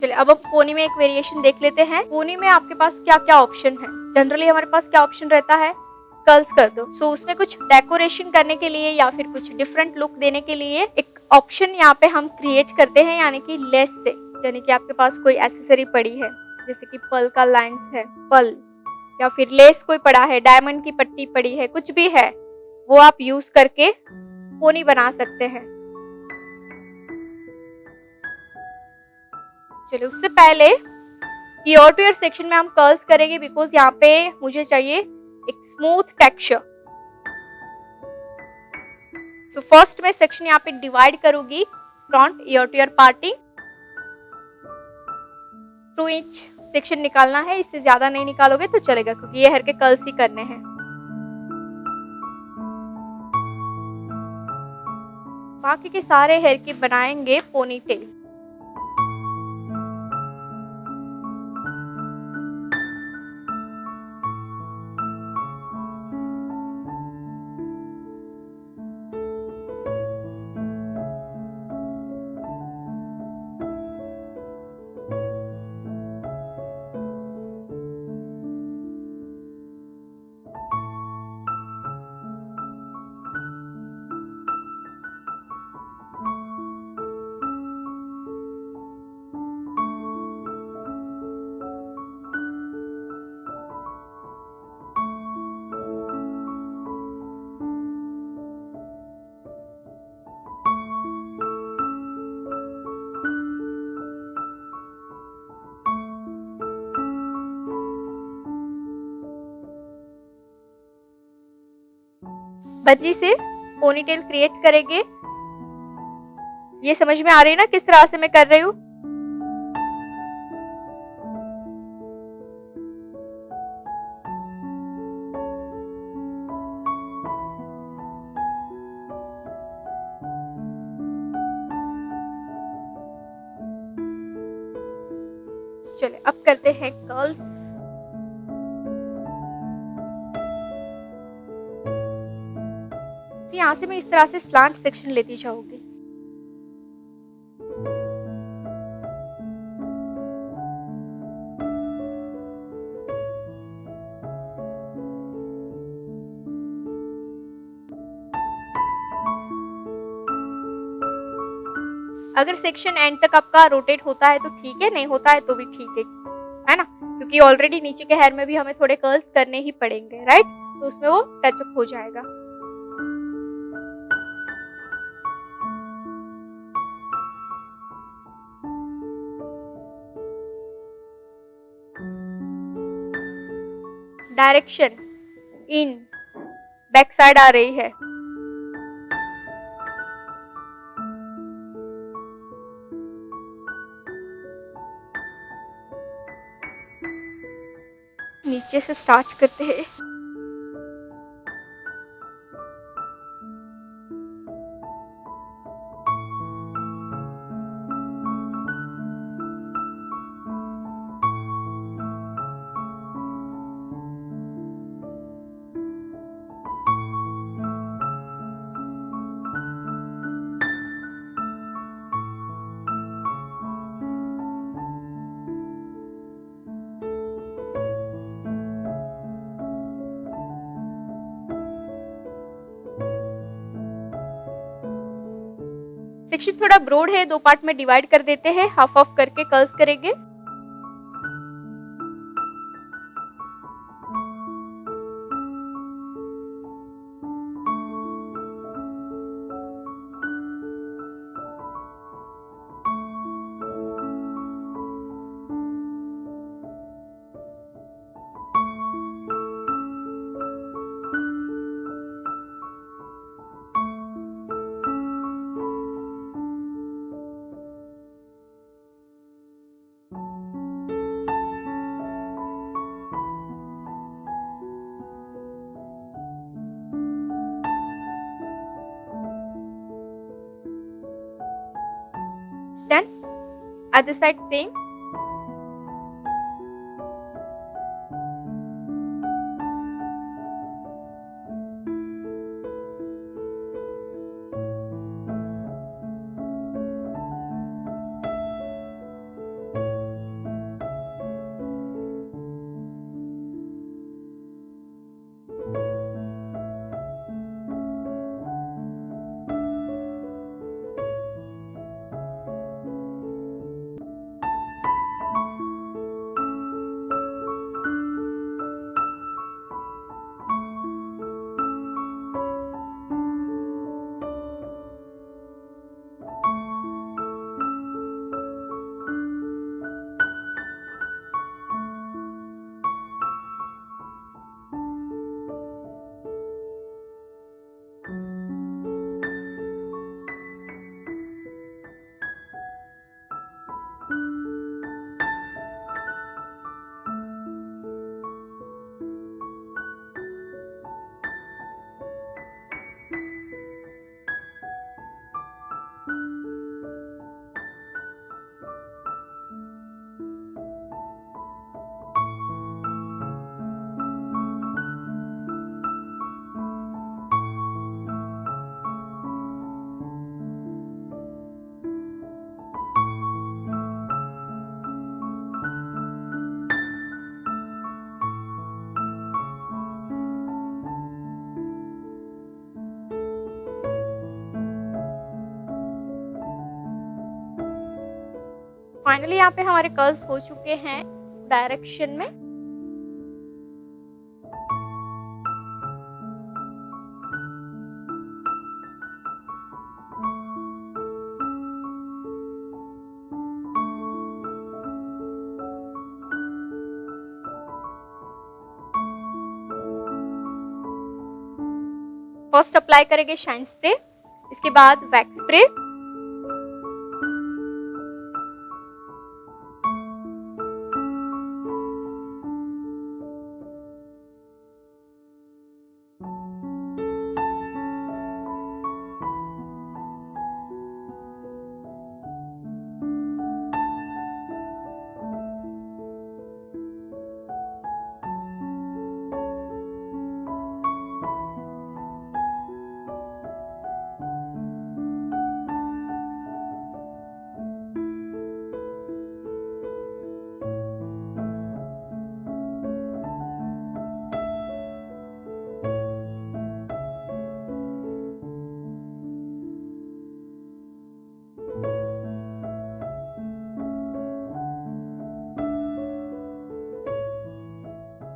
चलिए अब हम पोनी में एक वेरिएशन देख लेते हैं। पोनी में आपके पास क्या क्या ऑप्शन है। जनरली हमारे पास क्या ऑप्शन रहता है, कर्ल्स कर दो। सो उसमें कुछ डेकोरेशन करने के लिए या फिर कुछ डिफरेंट लुक देने के लिए एक ऑप्शन यहाँ पे हम क्रिएट करते हैं, यानी कि लेस से। यानी कि आपके पास कोई एसेसरी पड़ी है, जैसे कि पर्ल का लाइंस है, पर्ल, या फिर लेस कोई पड़ा है, डायमंड की पट्टी पड़ी है, कुछ भी है, वो आप यूज करके पोनी बना सकते हैं। चलिए उससे पहले ईयर टू ईयर सेक्शन में हम कर्ल्स करेंगे, बिकॉज यहाँ पे मुझे चाहिए एक स्मूथ टेक्सचर। सो फर्स्ट मैं सेक्शन यहाँ पे डिवाइड करूंगी, front ear to ear parting. 2 inch section निकालना है, इससे ज्यादा नहीं निकालोगे तो चलेगा, क्योंकि ये हेयर के कर्ल्स ही करने हैं। बाकी के सारे हेयर की बनाएंगे पोनी टेल। बज्जी से पोनीटेल क्रिएट करेंगे। ये समझ में आ रही है ना किस तरह से मैं कर रही हूँ। चलिए अब करते हैं कर्ल्स। यहाँ से मैं इस तरह से स्लांट सेक्शन लेती जाऊंगी। अगर सेक्शन एंड तक आपका रोटेट होता है तो ठीक है, नहीं होता है तो भी ठीक है ना, क्योंकि ऑलरेडी नीचे के हेयर में भी हमें थोड़े कर्ल्स करने ही पड़ेंगे, राइट। तो उसमें वो टचअप हो जाएगा। डायरेक्शन इन, बैक साइड आ रही है। नीचे से स्टार्ट करते हैं। सेक्शन थोड़ा ब्रॉड है, 2 पार्ट में डिवाइड कर देते हैं, हाफ ऑफ करके कर्ल्स करेंगे। Then other side same। Finally यहाँ पे हमारे कर्ल्स हो चुके हैं डायरेक्शन में। फर्स्ट अप्लाई करेंगे शाइन स्प्रे, इसके बाद वैक्स स्प्रे।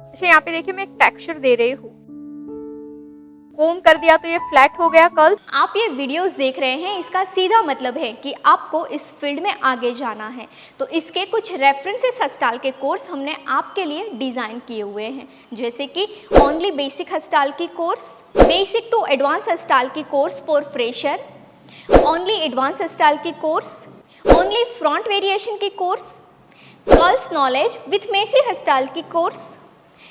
अच्छा, यहाँ पे देखिए मैं एक टेक्सचर दे रही हूँ। कोम कर दिया तो ये फ्लैट हो गया कर्ल। आप ये वीडियोस देख रहे हैं, इसका सीधा मतलब है कि आपको इस फील्ड में आगे जाना है। तो इसके कुछ रेफरेंसेस हस्टाल के कोर्स हमने आपके लिए डिज़ाइन किए हुए हैं, जैसे कि ओनली बेसिक हस्टाल की course, basic to advance hairstyle की course for fresher, only advance hairstyle की कोर्स, ओनली फ्रंट वेरिएशन की course, curls knowledge with messy hairstyle की कोर्स,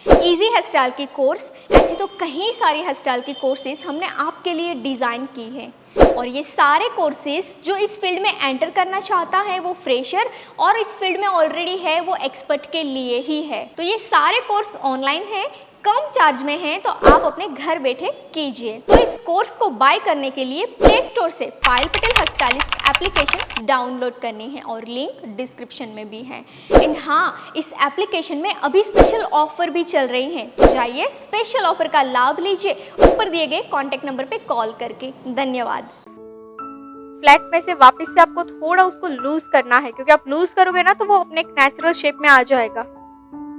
इजी हस्टाल की कोर्स। ऐसी तो कई सारी हस्टाल की कोर्सेज हमने आपके लिए डिज़ाइन की है। और ये सारे कोर्सेज जो इस फील्ड में एंटर करना चाहता है वो फ्रेशर, और इस फील्ड में ऑलरेडी है वो एक्सपर्ट के लिए ही है। तो ये सारे कोर्स ऑनलाइन है, कम चार्ज में है, तो आप अपने घर बैठे कीजिए। तो इस कोर्स को बाय करने के लिए प्ले स्टोर से पायल पटेल हस्टालिस्ट एप्लीकेशन डाउनलोड करनी है और लिंक डिस्क्रिप्शन में भी है। एंड हाँ, इस एप्लीकेशन में अभी स्पेशल ऑफर भी चल रही हैं, तो जाइए स्पेशल ऑफर का लाभ लीजिए ऊपर दिए गए कॉन्टैक्ट नंबर पे कॉल करके। धन्यवाद। फ्लैट में से वापस से आपको थोड़ा उसको लूज करना है, क्योंकि आप लूज करोगे ना तो वो अपने एक नेचुरल शेप में आ जाएगा।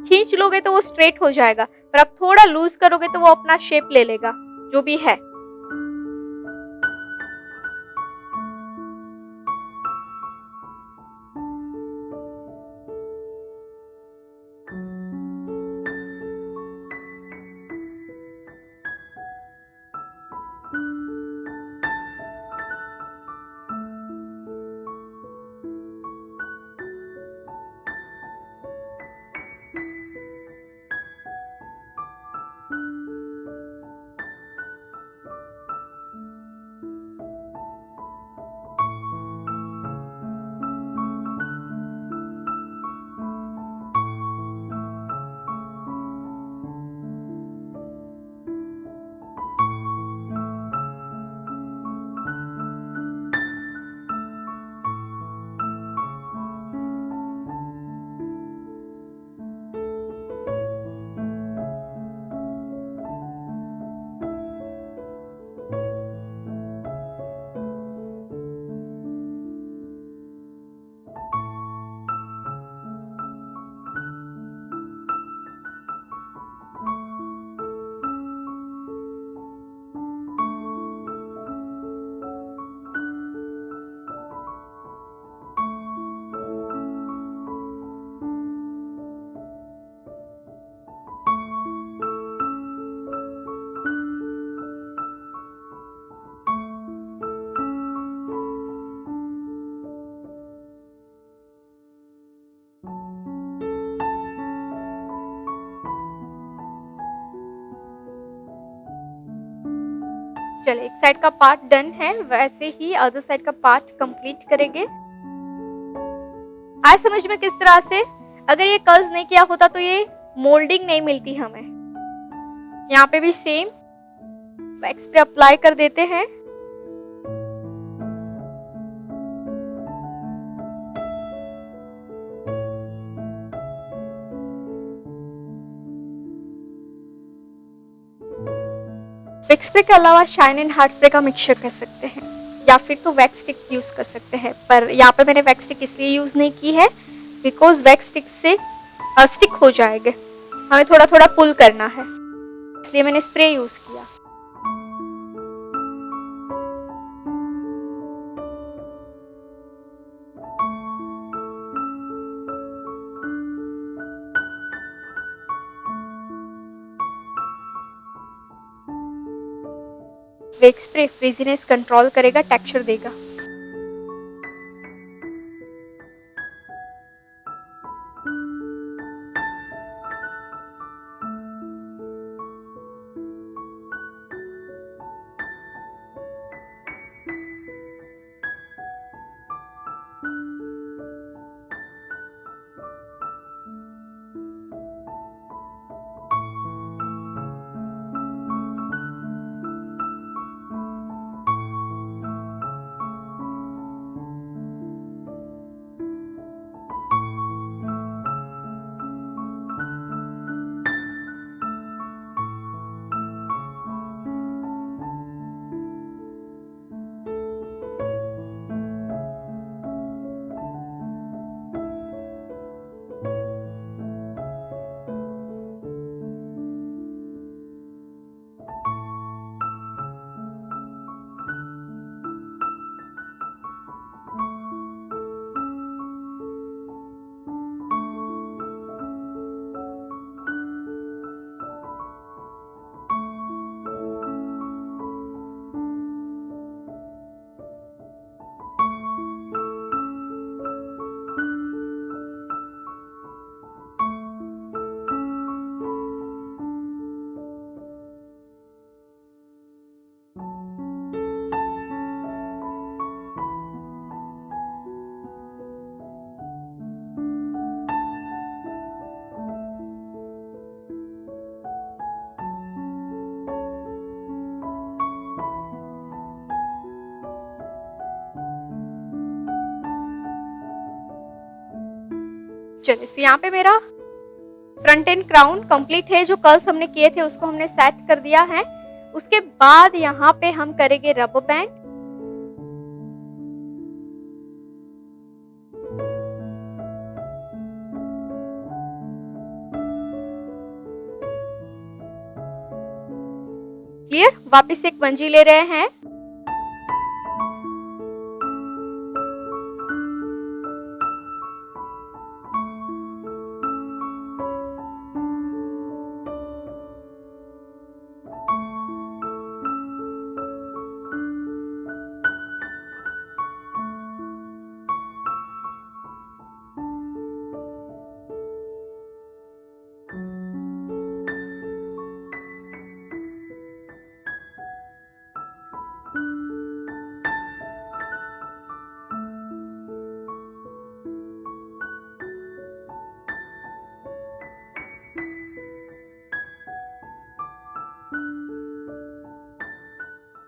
खींच लोगे तो वो स्ट्रेट हो जाएगा, पर आप थोड़ा लूज करोगे तो वो अपना शेप ले लेगा जो भी है। चले, एक साइड का पार्ट डन है, वैसे ही अदर साइड का पार्ट कंप्लीट करेंगे। आज समझ में किस तरह से, अगर ये कर्ल्स नहीं किया होता तो ये मोल्डिंग नहीं मिलती हमें। यहाँ पे भी सेम वैक्स पे अप्लाई कर देते हैं। फिक्स स्प्रे के अलावा शाइन एंड हार्ड स्प्रे का मिक्सचर कर सकते हैं, या फिर तो वैक्स स्टिक यूज़ कर सकते हैं, पर यहाँ पे मैंने वैक्स स्टिक इसलिए यूज़ नहीं की है बिकॉज वैक्स स्टिक से स्टिक हो जाएगा, हमें थोड़ा थोड़ा पुल करना है, इसलिए मैंने स्प्रे यूज़ किया। वैक्स स्प्रे फ्रीजीनेस कंट्रोल करेगा, टेक्सचर देगा। चलिए, तो यहाँ पे मेरा फ्रंट एंड क्राउन कंप्लीट है। जो कर्ल्स हमने किए थे उसको हमने सेट कर दिया है। उसके बाद यहाँ पे हम करेंगे रबर बैंड। क्लियर, वापस एक बंजी ले रहे हैं।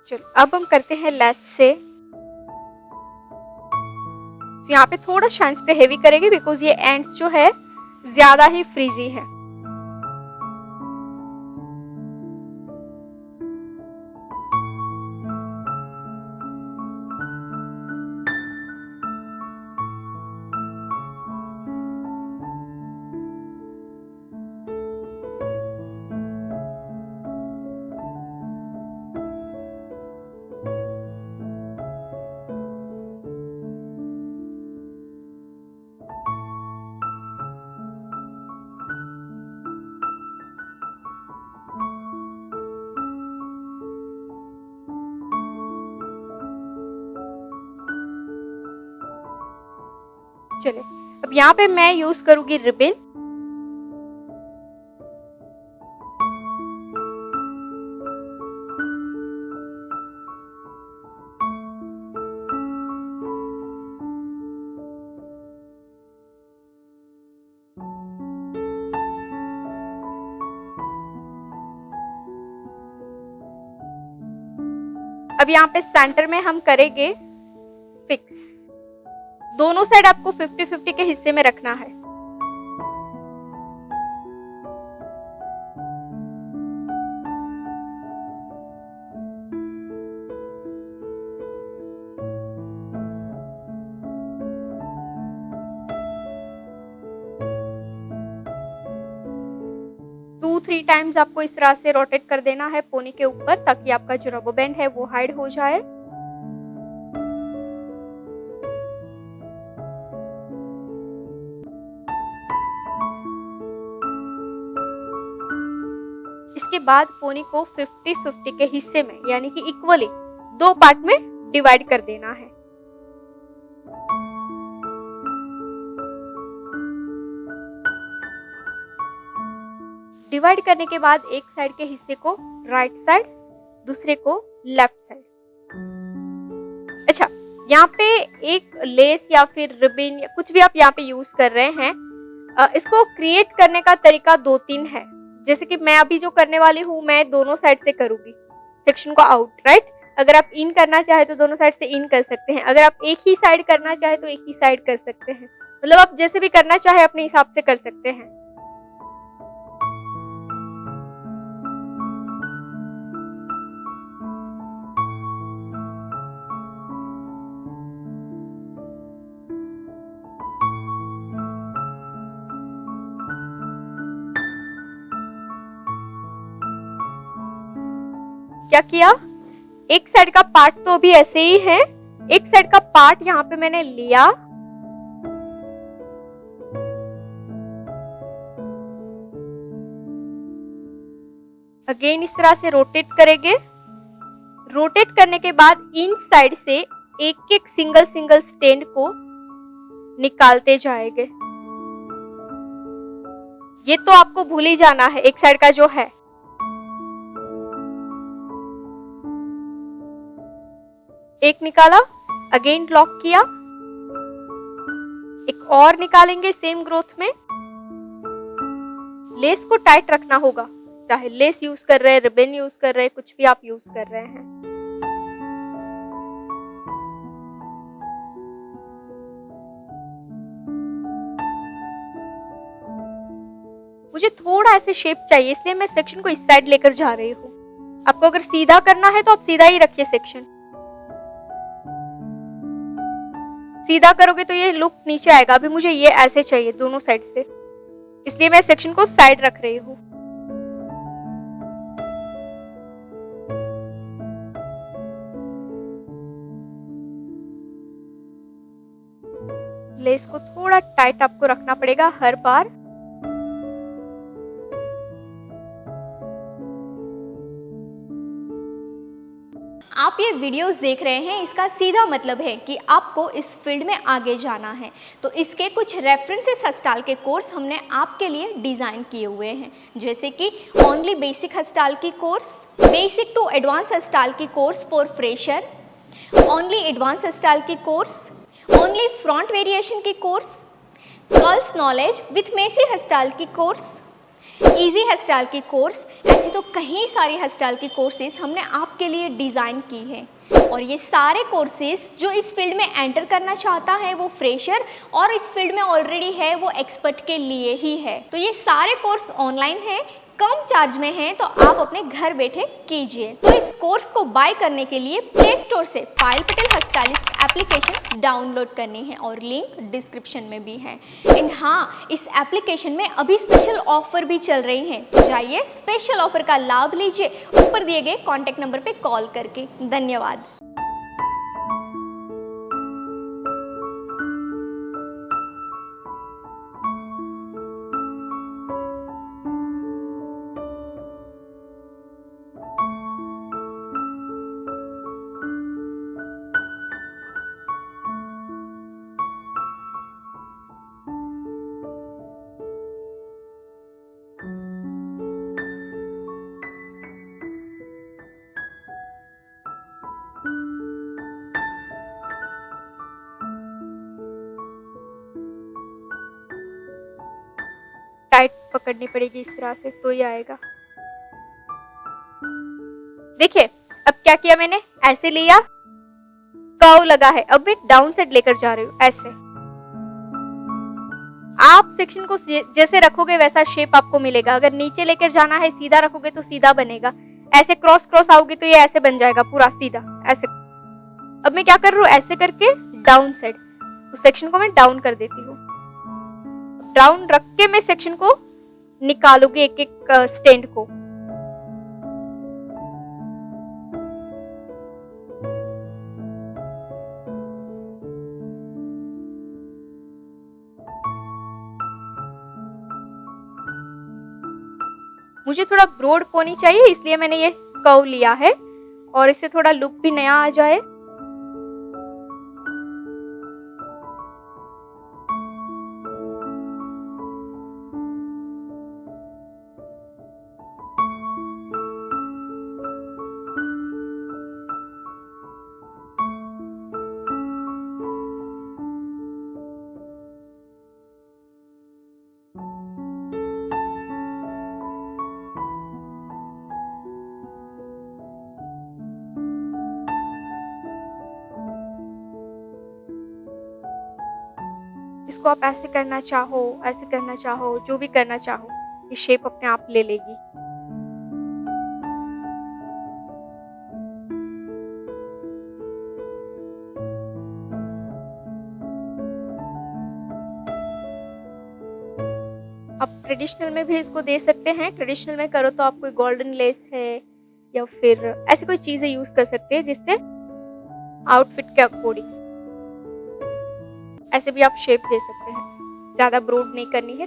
चलो, अब हम करते हैं लेस से। तो यहाँ पे थोड़ा शाइन स्प्रे हेवी करेंगे बिकॉज ये एंड्स जो है ज्यादा ही फ्रीजी है। चलिए, अब यहाँ पे मैं यूज करूंगी रिबन। अब यहाँ पे सेंटर में हम करेंगे फिक्स। दोनों साइड आपको 50-50 के हिस्से में रखना है। 2-3 टाइम्स आपको इस तरह से रोटेट कर देना है पोनी के ऊपर, ताकि आपका जो रबर बैंड है वो हाइड हो जाए। इसके बाद पोनी को 50-50 के हिस्से में, यानी कि इक्वली 2 पार्ट में डिवाइड कर देना है। डिवाइड करने के बाद एक साइड के हिस्से को राइट साइड, दूसरे को लेफ्ट साइड। अच्छा, यहाँ पे एक लेस या फिर रिबन या कुछ भी आप यहाँ पे यूज कर रहे हैं, इसको क्रिएट करने का तरीका 2-3 है। जैसे कि मैं अभी जो करने वाली हूँ, मैं दोनों साइड से करूंगी सेक्शन को आउट, राइट। अगर आप इन करना चाहे तो दोनों साइड से इन कर सकते हैं, अगर आप एक ही साइड करना चाहे तो एक ही साइड कर सकते हैं। मतलब आप जैसे भी करना चाहे अपने हिसाब से कर सकते हैं। क्या किया, एक साइड का पार्ट तो अभी ऐसे ही है, एक साइड का पार्ट यहाँ पे मैंने लिया, अगेन इस तरह से रोटेट करेंगे। रोटेट करने के बाद इन साइड से एक एक सिंगल सिंगल स्टैंड को निकालते जाएंगे। ये तो आपको भूल ही जाना है, एक साइड का जो है। एक निकाला, अगेन लॉक किया, एक और निकालेंगे सेम ग्रोथ में। लेस को टाइट रखना होगा, चाहे लेस यूज कर रहे हैं, रिबन यूज कर रहे हैं, कुछ भी आप यूज कर रहे हैं। मुझे थोड़ा ऐसे शेप चाहिए, इसलिए मैं सेक्शन को इस साइड लेकर जा रही हूँ। आपको अगर सीधा करना है तो आप सीधा ही रखिए सेक्शन। सीधा करोगे तो ये लुक नीचे आएगा। अभी मुझे ये ऐसे चाहिए दोनों साइड से, इसलिए मैं सेक्शन को साइड रख रही हूँ। लेस को थोड़ा टाइट आपको रखना पड़ेगा हर बार। आप ये वीडियोस देख रहे हैं, इसका सीधा मतलब है कि आपको इस फील्ड में आगे जाना है। तो इसके कुछ रेफरेंसेस हस्ताल के कोर्स हमने आपके लिए डिज़ाइन किए हुए हैं, जैसे कि ओनली बेसिक हस्ताल की course, basic to advance hairstyle की course for fresher, only advance hairstyle की कोर्स, ओनली फ्रंट वेरिएशन की course, curls knowledge with messy hairstyle की कोर्स, इजी हस्ताल की कोर्स। ऐसी तो कई सारी हस्ताल की कोर्सेज हमने आपके लिए डिज़ाइन की हैं। और ये सारे कोर्सेज जो इस फील्ड में एंटर करना चाहता है वो फ्रेशर, और इस फील्ड में ऑलरेडी है वो एक्सपर्ट के लिए ही है। तो ये सारे कोर्स ऑनलाइन है, कम चार्ज में है, तो आप अपने घर बैठे कीजिए। तो इस कोर्स को बाय करने के लिए प्ले स्टोर से पायल पटेल हस्तालिस्ट एप्लीकेशन डाउनलोड करनी है, और लिंक डिस्क्रिप्शन में भी है। एंड हाँ, इस एप्लीकेशन में अभी स्पेशल ऑफर भी चल रही हैं, तो जाइए स्पेशल ऑफर का लाभ लीजिए ऊपर दिए गए कॉन्टैक्ट नंबर पे कॉल करके। धन्यवाद। टाइट पकड़नी पड़ेगी इस तरह से, तो ही आएगा। देखिए अब क्या किया मैंने, ऐसे लिया, कर्व लगा है, अब मैं डाउन साइड लेकर जा रही हूँ ऐसे। आप सेक्शन को जैसे रखोगे वैसा शेप आपको मिलेगा। अगर नीचे लेकर जाना है, सीधा रखोगे तो सीधा बनेगा, ऐसे क्रॉस क्रॉस आओगे तो ये ऐसे बन जाएगा पूरा सीधा ऐसे। अब मैं क्या कर रही हूँ, ऐसे करके डाउन साइड, तो सेक्शन को मैं डाउन कर देती हूँ। डाउन रख के मैं सेक्शन को निकालोगे एक एक स्टैंड को। मुझे थोड़ा ब्रॉड पोनी चाहिए, इसलिए मैंने ये कर्व लिया है और इससे थोड़ा लुक भी नया आ जाए। इसको आप ऐसे करना चाहो, ऐसे करना चाहो, जो भी करना चाहो, ये शेप अपने आप ले लेगी। आप ट्रेडिशनल में भी इसको दे सकते हैं। ट्रेडिशनल में करो तो आप कोई गोल्डन लेस है या फिर ऐसी कोई चीजें यूज कर सकते हैं जिससे आउटफिट के अकॉर्डिंग ऐसे भी आप शेप दे सकते हैं। ज्यादा ब्रॉड नहीं करनी है।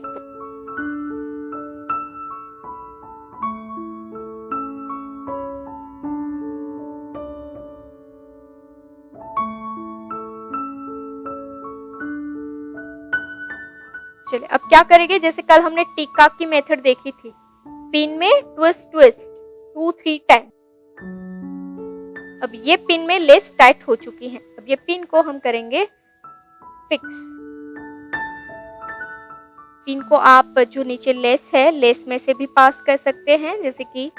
चलिए अब क्या करेंगे, जैसे कल हमने टिक्का की मेथड देखी थी, पिन में ट्विस्ट ट्विस्ट 2-3 टाइम। अब ये पिन में लेस टाइट हो चुकी है। अब ये पिन को हम करेंगे फिक्स। पिन को आप जो नीचे लेस है, लेस में से भी पास कर सकते हैं, जैसे कि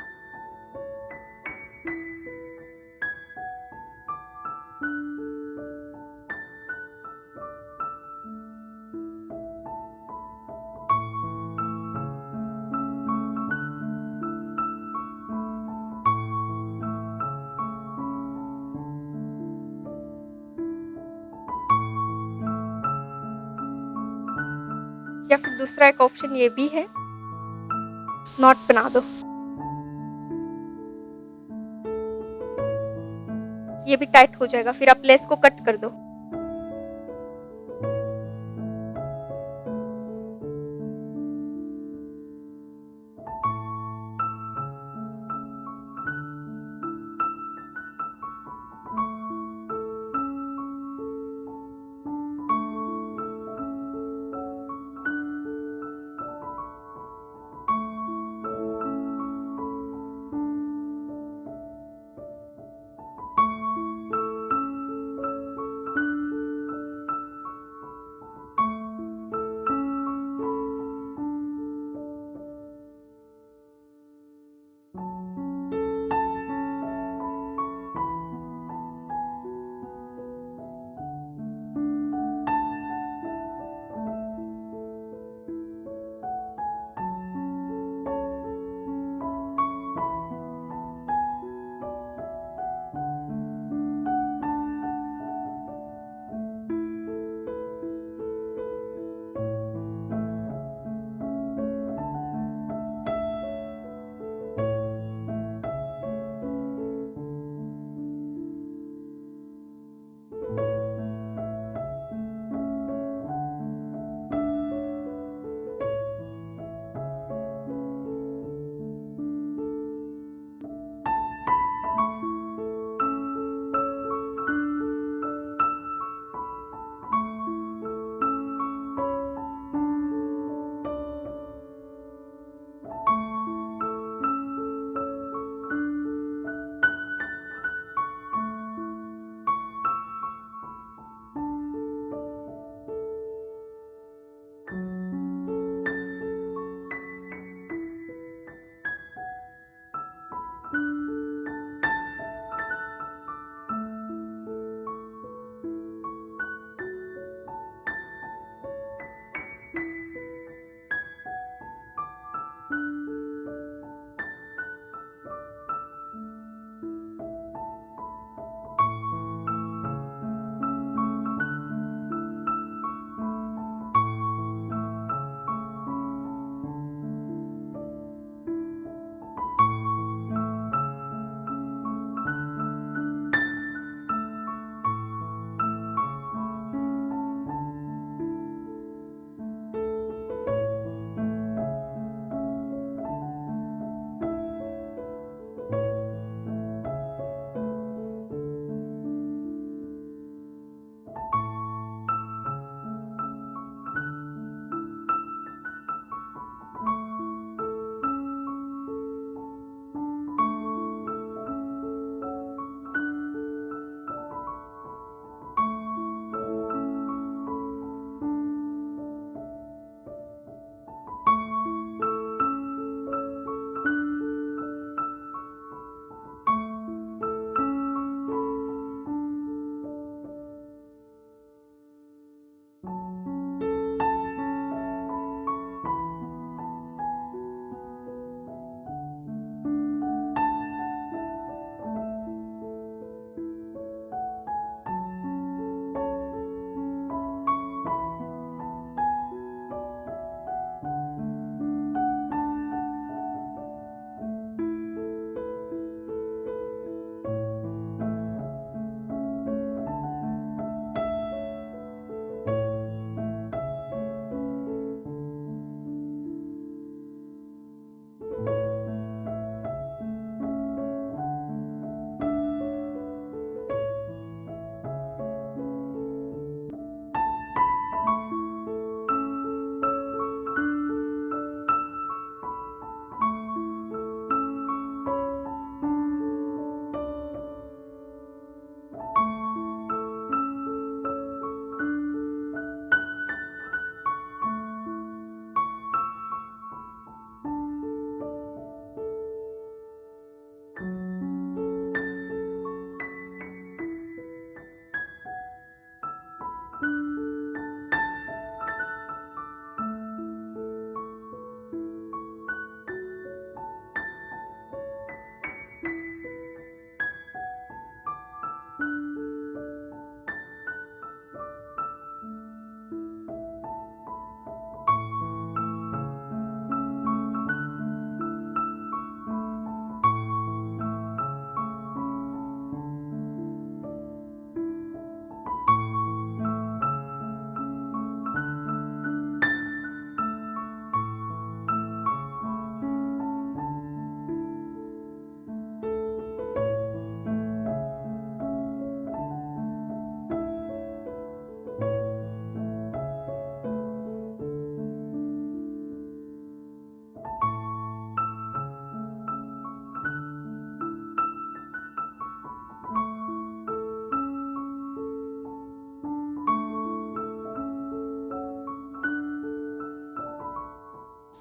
या फिर दूसरा एक ऑप्शन ये भी है, नॉट बना दो। ये भी टाइट हो जाएगा, फिर आप लेस को कट कर दो।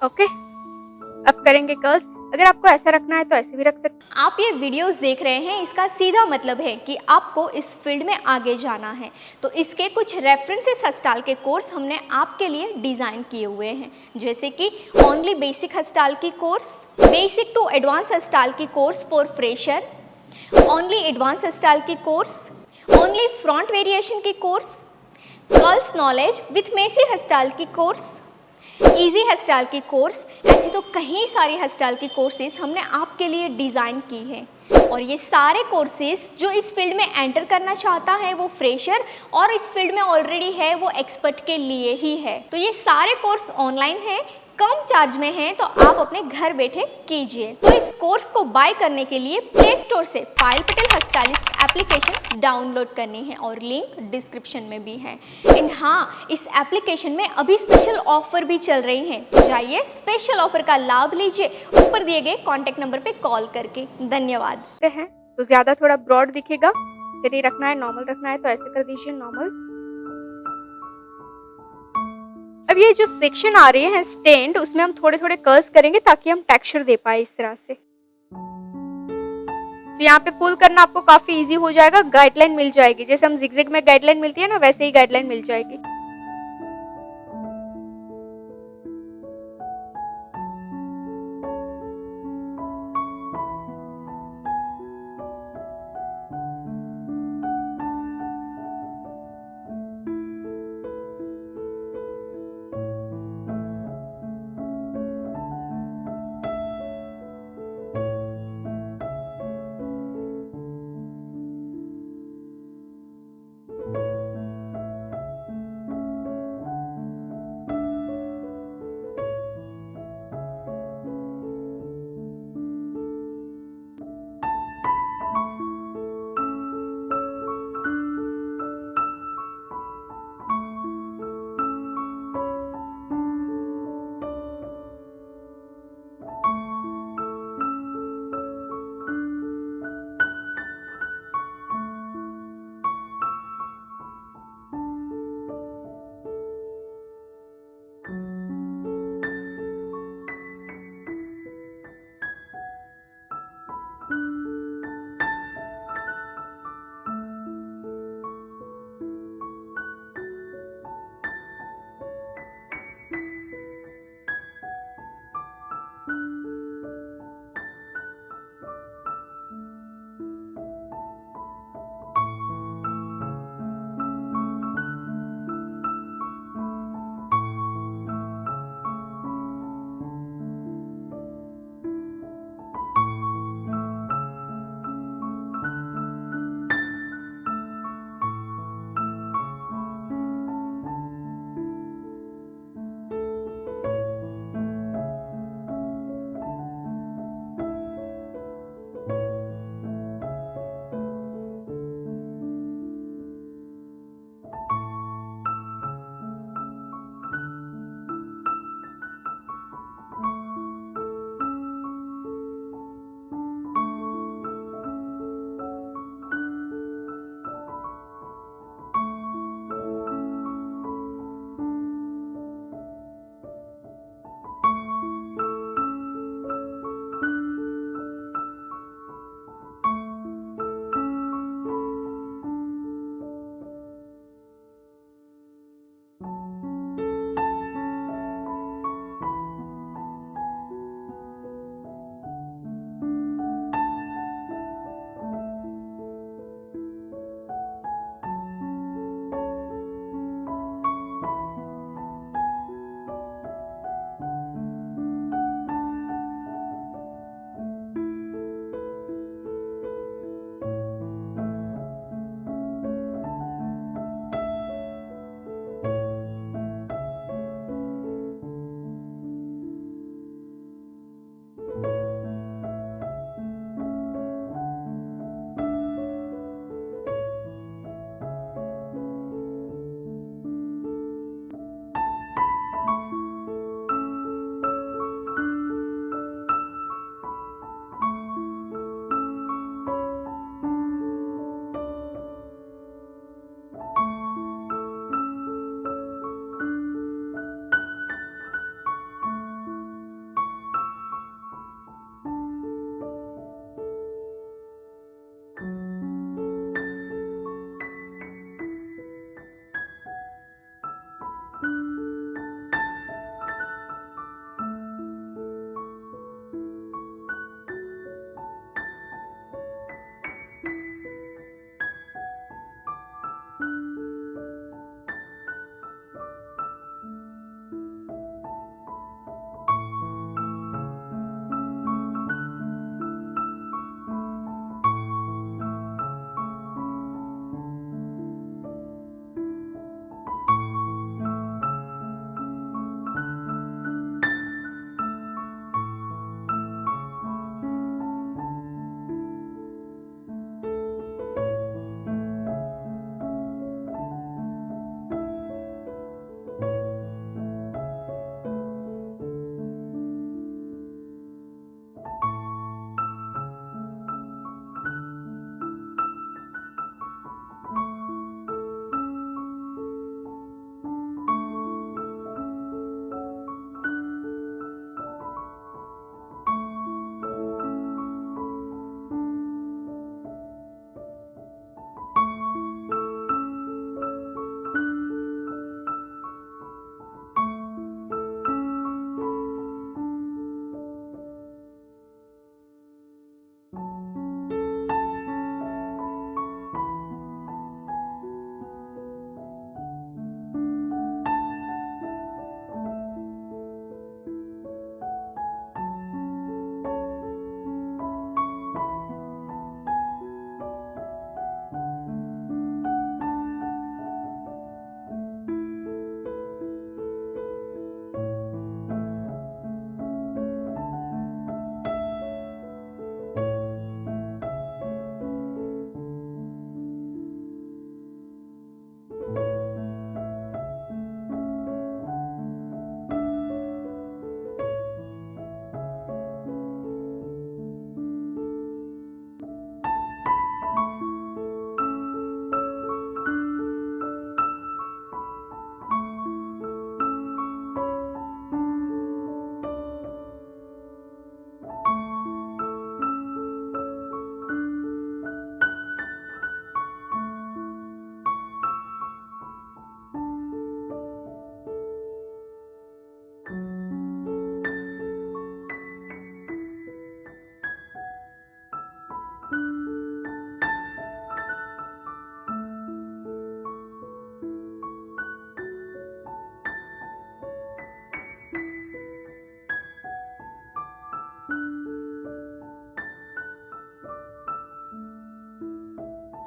ओके, अब करेंगे कर्ल्स। अगर आपको ऐसा रखना है तो ऐसे भी रख सकते हैं। आप ये वीडियोस देख रहे हैं, इसका सीधा मतलब है कि आपको इस फील्ड में आगे जाना है। तो इसके कुछ रेफरेंसेस हस्ताल के कोर्स हमने आपके लिए डिज़ाइन किए हुए हैं, जैसे कि ओनली बेसिक हस्ताल की course, basic to advance hairstyle की course for fresher, only advance hairstyle की कोर्स, ओनली फ्रंट वेरिएशन की course, curls knowledge with messy hairstyle की कोर्स, इजी हेयरस्टाइल की कोर्स। ऐसी तो कई सारी हेयरस्टाइल की कोर्सेज हमने आपके लिए डिज़ाइन की है, और ये सारे कोर्सेज जो इस फील्ड में एंटर करना चाहता है वो फ्रेशर, और इस फील्ड में ऑलरेडी है वो एक्सपर्ट के लिए ही है। तो ये सारे कोर्स ऑनलाइन है, कम चार्ज में है, तो आप अपने घर बैठे कीजिए। तो इस कोर्स को बाय करने के लिए प्ले स्टोर से पायल पटेल हस्तालिस्ट एप्लीकेशन डाउनलोड करनी है, और लिंक डिस्क्रिप्शन में भी है। एंड हाँ, इस एप्लीकेशन में अभी स्पेशल ऑफर भी चल रही हैं, तो जाइए स्पेशल ऑफर का लाभ लीजिए ऊपर दिए गए कॉन्टैक्ट नंबर पे कॉल करके। धन्यवाद। हैं तो ज़्यादा थोड़ा ब्रॉड दिखेगा, ऐसे नहीं रखना है, नॉर्मल रखना है तो ऐसे कर दीजिए नॉर्मल। अब ये जो सेक्शन आ रहे हैं स्टैंड, उसमें हम थोड़े थोड़े कर्ल्स करेंगे ताकि हम टेक्सचर दे पाए इस तरह से। तो यहाँ पे पुल करना आपको काफी इजी हो जाएगा, गाइडलाइन मिल जाएगी, जैसे हम जिगजैग में गाइडलाइन मिलती है ना, वैसे ही गाइडलाइन मिल जाएगी।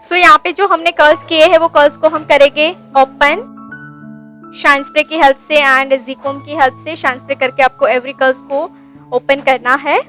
सो यहाँ पे जो हमने कर्ल्स किए हैं वो कर्ल्स को हम करेंगे ओपन शाइन स्प्रे की हेल्प से एंड ज़िकोम की हेल्प से। शाइन स्प्रे करके आपको एवरी कर्ल्स को ओपन करना है।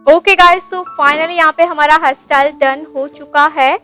ओके गाइस, सो फाइनली यहाँ पे हमारा हेयर स्टाइल डन हो चुका है।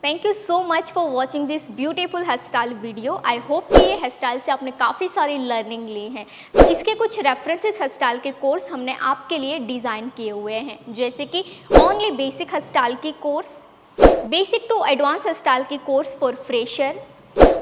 Thank you so much for watching this beautiful hair style video. I hope कि ये हेयर स्टाइल से आपने काफ़ी सारी लर्निंग ली है। तो इसके कुछ रेफरेंसेस हेयर स्टाइल के कोर्स हमने आपके लिए डिज़ाइन किए हुए हैं, जैसे कि ओनली बेसिक हेयर स्टाइल की course, basic to advance hair style की course for fresher,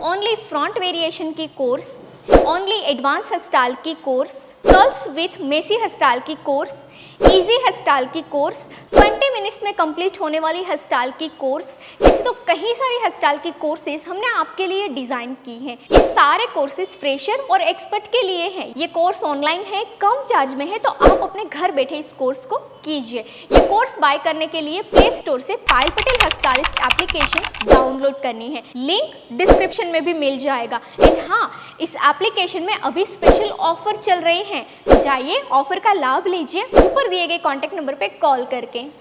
only front variation की course, only advance hair style की course, curls with messy hair style की कोर्स, इजी हेयर स्टाइल की course, 20 minutes में complete होने वाली hair style की course. ऐसे तो कई सारी हेयर स्टाइल की कोर्सेज हमने आपके लिए डिज़ाइन की हैं। ये सारे कोर्सेज फ्रेशर और एक्सपर्ट के लिए हैं। ये कोर्स ऑनलाइन है, कम चार्ज में है, तो आप अपने घर बैठे इस कोर्स को कीजिए। ये कोर्स बाय करने के लिए प्ले स्टोर से Payal Patel hair stylist application download करनी है, लिंक डिस्क्रिप्शन में भी मिल जाएगा। एंड हाँ, इस एप्लीकेशन में अभी स्पेशल ऑफर चल रहे हैं, तो जाइए ऑफर का लाभ लीजिए ऊपर दिए गए कॉन्टैक्ट नंबर पे कॉल करके।